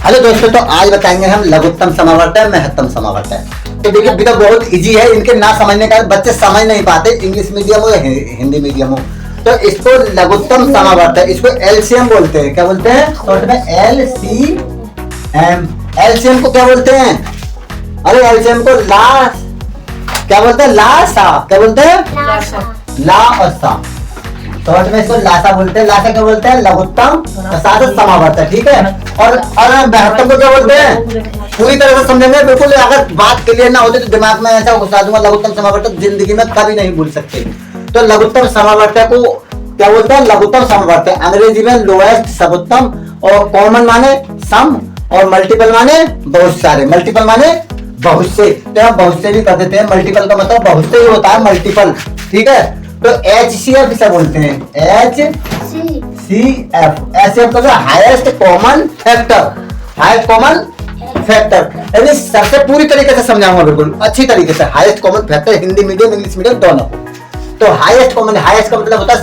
Hello दोस्तों, तो आज बताएंगे हम लघुत्तम समावर्तक, महत्तम समावर्तक। तो देखिए तो बहुत इजी है, इनके ना समझने का बच्चे समझ नहीं पाते, इंग्लिश मीडियम हो या हिंदी मीडियम हो। तो इसको लघुत्तम समावर्तक, इसको एलसीएम बोलते हैं। क्या बोलते हैं? शॉर्ट में एलसीएम। एलसीएम को क्या बोलते हैं? अरे एलसीएम को क्या बोलते हैं? लासा। क्या बोलते हैं? ला और सा। शॉर्ट में इसको लासा बोलते हैं। लासा क्या बोलते हैं? लघुत्तम समावर्तक। ठीक है। और महत्तम को क्या बोलते हैं? पूरी तरह से समझेंगे, बिल्कुल। अगर बात क्लियर ना होती तो दिमाग में ऐसा घुसा दूंगा, लघुत्तम समावर्तक जिंदगी में कभी नहीं भूल सकते। तो लघुत्तम समावर्तक को क्या बोलते हैं? लघुत्तम समावर्तक। अंग्रेजी में लोएस्ट सर्वोत्तम, और कॉमन माने सम, और मल्टीपल माने बहुत सारे। मल्टीपल माने बहुत से, तो हम बहुत से भी कर देते हैं। मल्टीपल का मतलब बहुत से ही होता है, मल्टीपल। ठीक है। तो HCF इसे बोलते हैं, HCF। HCF का highest common factor, highest common factor. यानी सबसे पूरी तरीके से समझाऊंगा, बिल्कुल अच्छी तरीके से। Highest common factor Hindi medium English medium दोनों। तो हाईएस्ट कॉमन, हाईएस्ट का मतलब होता है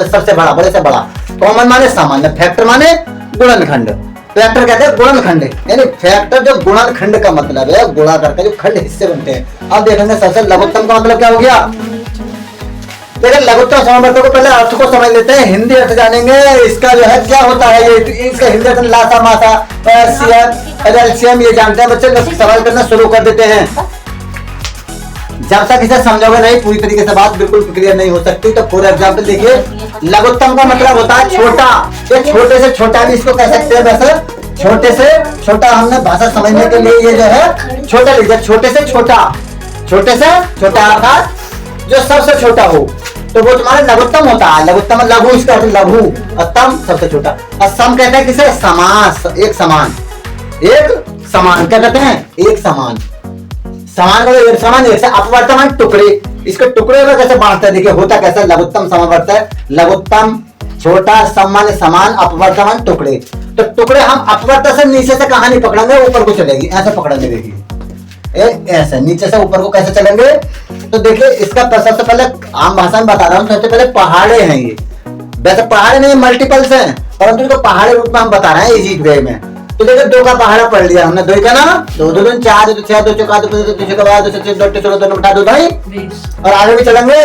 सबसे बड़ा, बड़े से बड़ा। कॉमन माने सामान्य, फैक्टर माने गुणनखंड। फैक्टर कहते हैं गुणनखंड, यानी फैक्टर जो गुणनखंड का मतलब है, गुणा करके जो खंड हिस्से बनते हैं। अब देखेंगे सबसे लघुत्तम का मतलब क्या हो गया। देखिए लघुत्तम समावर्तक को पहले अर्थ को समझ लेते हैं, हिंदी अर्थ जानेंगे। इसका जो है क्या होता है, ये इसका हिंदी अर्थ लासा मासा एलसीएम ये जानते हैं बच्चे। सवाल करना शुरू कर देते हैं। जब तक इसे समझोगे नहीं पूरी तरीके से, बात बिल्कुल क्लियर नहीं हो सकती। तो फॉर एग्जाम्पल देखिए, लघुत्तम का मतलब होता है छोटा। ये छोटे से छोटा भी इसको कह सकते हैं। वैसे छोटे से छोटा, हमने भाषा समझने के लिए ये जो है छोटा लिखा। छोटे से छोटा, छोटे से छोटा अर्थात जो सबसे छोटा हो, तो वो तुम्हारा लघुत्तम होता है। लघुत्तम लघु, इसका अर्थ लघु, और तम सबसे छोटा। और सम कहते हैं किसे? समास, एक समान। एक समान क्या कहते हैं? एक समान। समान का एक समान, एक से अपवर्तमान टुकड़े। इसके टुकड़े में कैसे बांटते हैं? देखिए होता कैसा लघुत्तम समावर्तक। लघुत्तम छोटा, समान समान, अपवर्तमान टुकड़े। तो टुकड़े हम अपवर्तक से नीचे से कहां नहीं पकड़ेंगे, ऊपर को चलेगी, ऐसे पकड़ेंगे। देखिए ऐसे नीचे से ऊपर को कैसे चलेंगे। तो देखिए इसका सबसे पहले आम भाषा में बता रहा हूँ। सबसे पहले पहाड़े हैं ये। वैसे पहाड़े नहीं, मल्टीपल्स हैं, परंतु इनको पहाड़े रूप में हम बता रहे हैं इजी वे में। तो देखिए दो का पहाड़ा पढ़ लिया हमने। दो का ना, दो दो दूनी चार, दो छह, दो चौका दो, दो छह का बाद, दो छह दो 16, दो बटा दो भाई, और आगे भी चलेंगे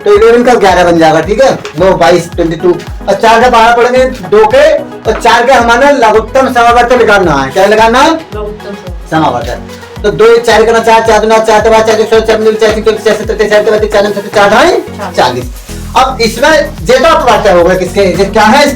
तो 11 का 11 बन जाएगा। ठीक है। 2 22 22। और 4 का पहाड़ा पढ़ेंगे 2 के, और 4 के हमारे लघुत्तम समावर्तक निकालना है। क्या निकालना? समावर्तक। तो 2 4 करना, 4 4 दूना 4 4 4 4 40। अब इसमें जेटा अपवर्तक होगा किसके? क्या है?